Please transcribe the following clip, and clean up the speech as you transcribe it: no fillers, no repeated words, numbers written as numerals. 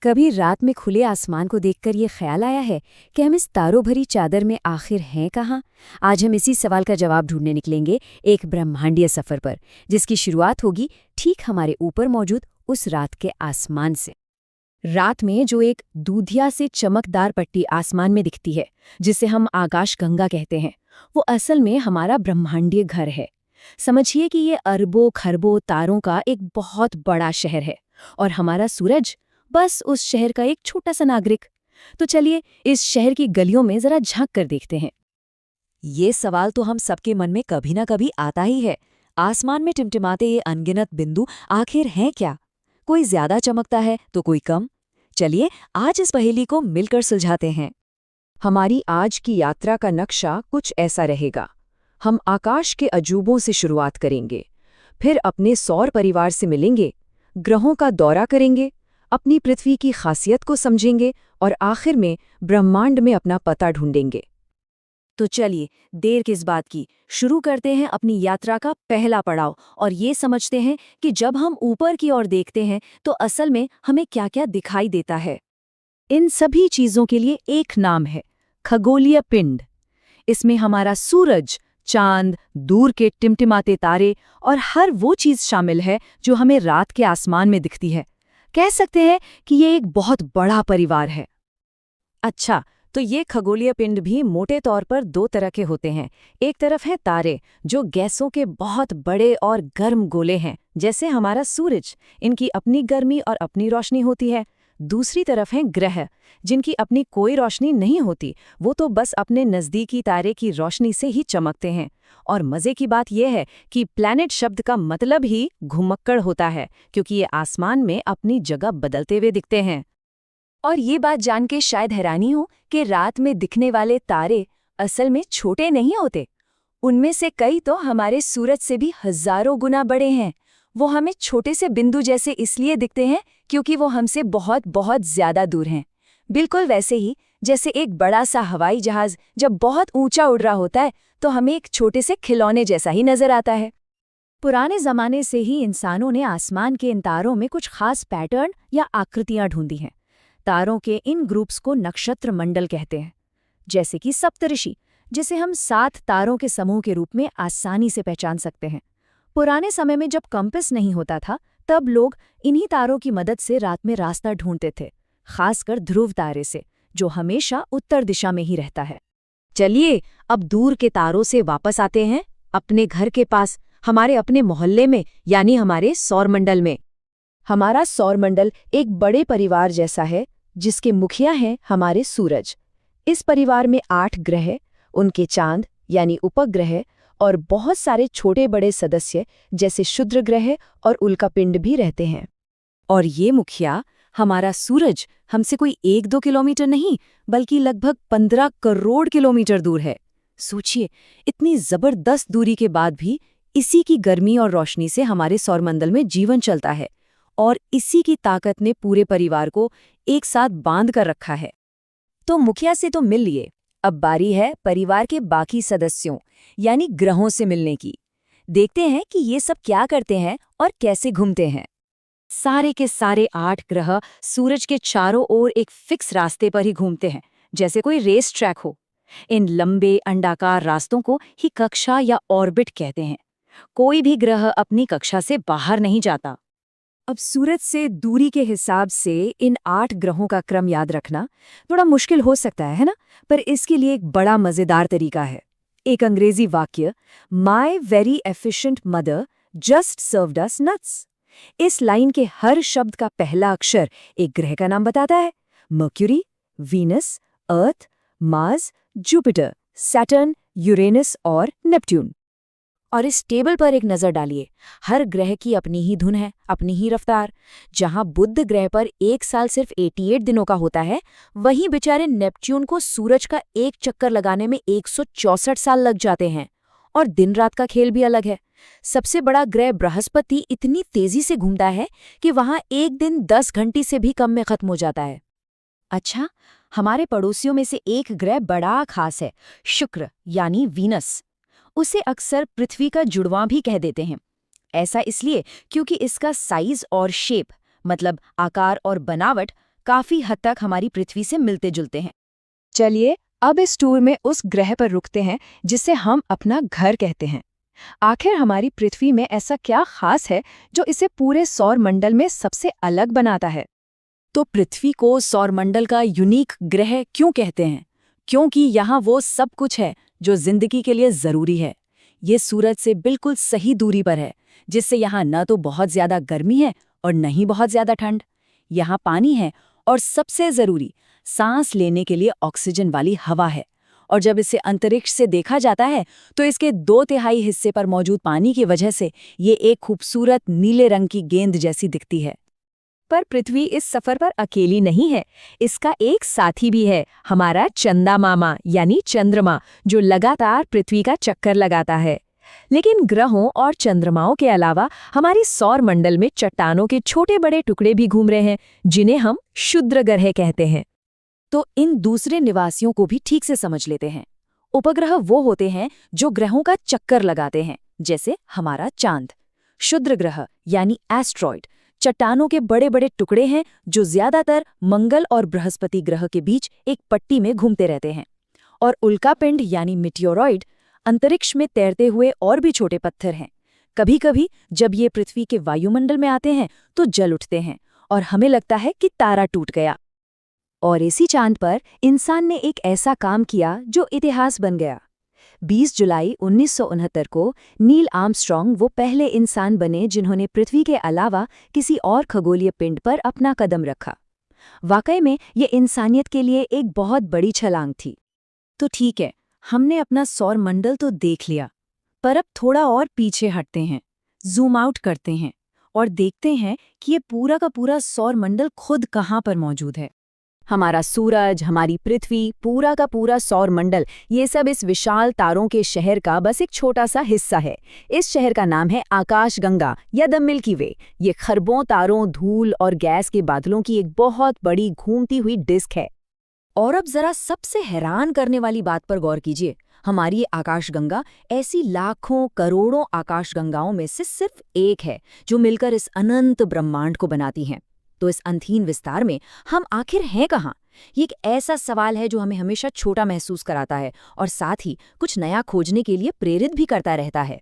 कभी रात में खुले आसमान को देखकर ये ख्याल आया है कि हम इस तारों भरी चादर में आखिर हैं कहाँ? आज हम इसी सवाल का जवाब ढूंढने निकलेंगे एक ब्रह्मांडीय सफर पर, जिसकी शुरुआत होगी ठीक हमारे ऊपर मौजूद उस रात के आसमान से। रात में जो एक दूधिया से चमकदार पट्टी आसमान में दिखती है, जिसे हम आकाशगंगा कहते हैं, वो असल में हमारा ब्रह्मांडीय घर है। समझिए कि ये अरबों खरबों तारों का एक बहुत बड़ा शहर है और हमारा सूरज बस उस शहर का एक छोटा सा नागरिक। तो चलिए इस शहर की गलियों में जरा झांक कर देखते हैं। ये सवाल तो हम सबके मन में कभी ना कभी आता ही है। आसमान में टिमटिमाते ये अनगिनत बिंदु आखिर हैं क्या? कोई ज्यादा चमकता है तो कोई कम। चलिए आज इस पहेली को मिलकर सुलझाते हैं। हमारी आज की यात्रा का नक्शा कुछ ऐसा रहेगा। हम आकाश के अजूबों से शुरुआत करेंगे, फिर अपने सौर परिवार से मिलेंगे, ग्रहों का दौरा करेंगे, अपनी पृथ्वी की खासियत को समझेंगे और आखिर में ब्रह्मांड में अपना पता ढूंढेंगे। तो चलिए देर किस बात की, शुरू करते हैं अपनी यात्रा का पहला पड़ाव और ये समझते हैं कि जब हम ऊपर की ओर देखते हैं तो असल में हमें क्या क्या दिखाई देता है। इन सभी चीजों के लिए एक नाम है, खगोलीय पिंड। इसमें हमारा सूरज, चांद, दूर के टिमटिमाते तारे और हर वो चीज शामिल है जो हमें रात के आसमान में दिखती है। कह सकते हैं कि ये एक बहुत बड़ा परिवार है। अच्छा, तो ये खगोलीय पिंड भी मोटे तौर पर दो तरह के होते हैं। एक तरफ हैं तारे, जो गैसों के बहुत बड़े और गर्म गोले हैं, जैसे हमारा सूरज। इनकी अपनी गर्मी और अपनी रोशनी होती है। दूसरी तरफ हैं ग्रह, जिनकी अपनी कोई रोशनी नहीं होती, वो तो बस अपने नज़दीकी तारे की रोशनी से ही चमकते हैं। और मज़े की बात यह है कि प्लैनेट शब्द का मतलब ही घुमक्कड़ होता है, क्योंकि ये आसमान में अपनी जगह बदलते हुए दिखते हैं। और ये बात जान के शायद हैरानी हो कि रात में दिखने वाले तारे असल में छोटे नहीं होते। उनमें से कई तो हमारे सूरज से भी हजारों गुना बड़े हैं। वो हमें छोटे से बिंदु जैसे इसलिए दिखते हैं क्योंकि वो हमसे बहुत बहुत ज्यादा दूर हैं। बिल्कुल वैसे ही जैसे एक बड़ा सा हवाई जहाज जब बहुत ऊंचा उड़ रहा होता है तो हमें एक छोटे से खिलौने जैसा ही नजर आता है। पुराने जमाने से ही इंसानों ने आसमान के इन तारों में कुछ खास पैटर्न या आकृतियां ढूंढी हैं। तारों के इन ग्रुप्स को नक्षत्र मंडल कहते हैं, जैसे कि सप्तऋषि, जिसे हम 7 तारों के समूह के रूप में आसानी से पहचान सकते हैं। पुराने समय में जब कंपास नहीं होता था, तब लोग इन्हीं तारों की मदद से रात में रास्ता ढूंढते थे, खासकर ध्रुव तारे से, जो हमेशा उत्तर दिशा में ही रहता है। चलिए अब दूर के तारों से वापस आते हैं अपने घर के पास, हमारे अपने मोहल्ले में, यानी हमारे सौरमंडल में। हमारा सौरमंडल एक बड़े परिवार जैसा है, जिसके मुखिया हैं हमारे सूरज। इस परिवार में 8 ग्रह, उनके चांद यानी उपग्रह और बहुत सारे छोटे बड़े सदस्य जैसे क्षुद्र ग्रह और उल्कापिंड भी रहते हैं। और ये मुखिया हमारा सूरज हमसे कोई 1-2 किलोमीटर नहीं, बल्कि लगभग 15 करोड़ किलोमीटर दूर है। सोचिए, इतनी जबरदस्त दूरी के बाद भी इसी की गर्मी और रोशनी से हमारे सौरमंडल में जीवन चलता है, और इसी की ताकत ने पूरे परिवार को एक साथ बांध कर रखा है। तो मुखिया से तो मिल लिए, अब बारी है परिवार के बाकी सदस्यों यानी ग्रहों से मिलने की। देखते हैं कि ये सब क्या करते हैं और कैसे घूमते हैं। सारे के सारे 8 ग्रह सूरज के चारों ओर एक फिक्स रास्ते पर ही घूमते हैं, जैसे कोई रेस ट्रैक हो। इन लंबे अंडाकार रास्तों को ही कक्षा या ऑर्बिट कहते हैं। कोई भी ग्रह अपनी कक्षा से बाहर नहीं जाता। अब सूरज से दूरी के हिसाब से इन 8 ग्रहों का क्रम याद रखना थोड़ा मुश्किल हो सकता है ना? पर इसके लिए एक बड़ा मजेदार तरीका है। एक अंग्रेजी वाक्य, my very efficient mother just served us nuts. इस लाइन के हर शब्द का पहला अक्षर एक ग्रह का नाम बताता है। मर्क्यूरी, वीनस, अर्थ, मार्स, जुपिटर, सैटर्न, यूरेनस और नेपट्यून। और इस टेबल पर एक नज़र डालिए। हर ग्रह की अपनी ही धुन है, अपनी ही रफ्तार। जहां बुध ग्रह पर एक साल सिर्फ 88 दिनों का होता है, वहीं बेचारे नेपच्यून को सूरज का एक चक्कर लगाने में 164 साल लग जाते हैं। और दिन रात का खेल भी अलग है। सबसे बड़ा ग्रह बृहस्पति इतनी तेजी से घूमता है कि वहां एक दिन 10 घंटे से भी कम में खत्म हो जाता है। अच्छा, हमारे पड़ोसियों में से एक ग्रह बड़ा खास है, शुक्र यानी वीनस। उसे अक्सर पृथ्वी का जुड़वां भी कह देते हैं। ऐसा इसलिए क्योंकि इसका साइज और शेप, मतलब आकार और बनावट, काफी हद तक हमारी पृथ्वी से मिलते जुलते हैं। चलिए अब इस टूर में उस ग्रह पर रुकते हैं जिसे हम अपना घर कहते हैं। आखिर हमारी पृथ्वी में ऐसा क्या खास है जो इसे पूरे सौर मंडल में सबसे अलग बनाता है? तो पृथ्वी को सौरमंडल का यूनिक ग्रह क्यों कहते हैं? क्योंकि यहाँ वो सब कुछ है जो जिंदगी के लिए जरूरी है। ये सूरज से बिल्कुल सही दूरी पर है, जिससे यहाँ न तो बहुत ज्यादा गर्मी है और न ही बहुत ज्यादा ठंड। यहाँ पानी है और सबसे जरूरी सांस लेने के लिए ऑक्सीजन वाली हवा है। और जब इसे अंतरिक्ष से देखा जाता है तो इसके 2/3 हिस्से पर मौजूद पानी की वजह से ये एक खूबसूरत नीले रंग की गेंद जैसी दिखती है। पर पृथ्वी इस सफर पर अकेली नहीं है। इसका एक साथी भी है, हमारा चंदा मामा यानी चंद्रमा, जो लगातार पृथ्वी का चक्कर लगाता है। लेकिन ग्रहों और चंद्रमाओं के अलावा हमारी सौर मंडल में चट्टानों के छोटे बड़े टुकड़े भी घूम रहे हैं, जिन्हें हम क्षुद्र ग्रह कहते हैं। तो इन दूसरे निवासियों को भी ठीक से समझ लेते हैं। उपग्रह वो होते हैं जो ग्रहों का चक्कर लगाते हैं, जैसे हमारा चांद। क्षुद्र ग्रह यानी एस्ट्रॉइड चट्टानों के बड़े बड़े टुकड़े हैं जो ज्यादातर मंगल और बृहस्पति ग्रह के बीच एक पट्टी में घूमते रहते हैं। और उल्कापिंड यानी मिटियोरॉइड अंतरिक्ष में तैरते हुए और भी छोटे पत्थर हैं। कभी कभी जब ये पृथ्वी के वायुमंडल में आते हैं तो जल उठते हैं और हमें लगता है कि तारा टूट गया। और इसी चांद पर इंसान ने एक ऐसा काम किया जो इतिहास बन गया। 20 जुलाई 1969 को नील आर्मस्ट्रॉन्ग वो पहले इंसान बने जिन्होंने पृथ्वी के अलावा किसी और खगोलीय पिंड पर अपना कदम रखा। वाकई में ये इंसानियत के लिए एक बहुत बड़ी छलांग थी। तो ठीक है, हमने अपना सौर मंडल तो देख लिया, पर अब थोड़ा और पीछे हटते हैं, जूम आउट करते हैं और देखते हैं कि ये पूरा का पूरा सौर मंडल खुद कहाँ पर मौजूद है। हमारा सूरज, हमारी पृथ्वी, पूरा का पूरा सौर मंडल, ये सब इस विशाल तारों के शहर का बस एक छोटा सा हिस्सा है। इस शहर का नाम है आकाशगंगा या द मिल्की वे। ये खरबों तारों, धूल और गैस के बादलों की एक बहुत बड़ी घूमती हुई डिस्क है। और अब जरा सबसे हैरान करने वाली बात पर गौर कीजिए। हमारी ये आकाशगंगा ऐसी लाखों करोड़ों आकाशगंगाओं में से सिर्फ एक है जो मिलकर इस अनंत ब्रह्मांड को बनाती हैं। तो इस अनंत विस्तार में हम आखिर हैं कहाँ? ये एक ऐसा सवाल है जो हमें हमेशा छोटा महसूस कराता है और साथ ही कुछ नया खोजने के लिए प्रेरित भी करता रहता है।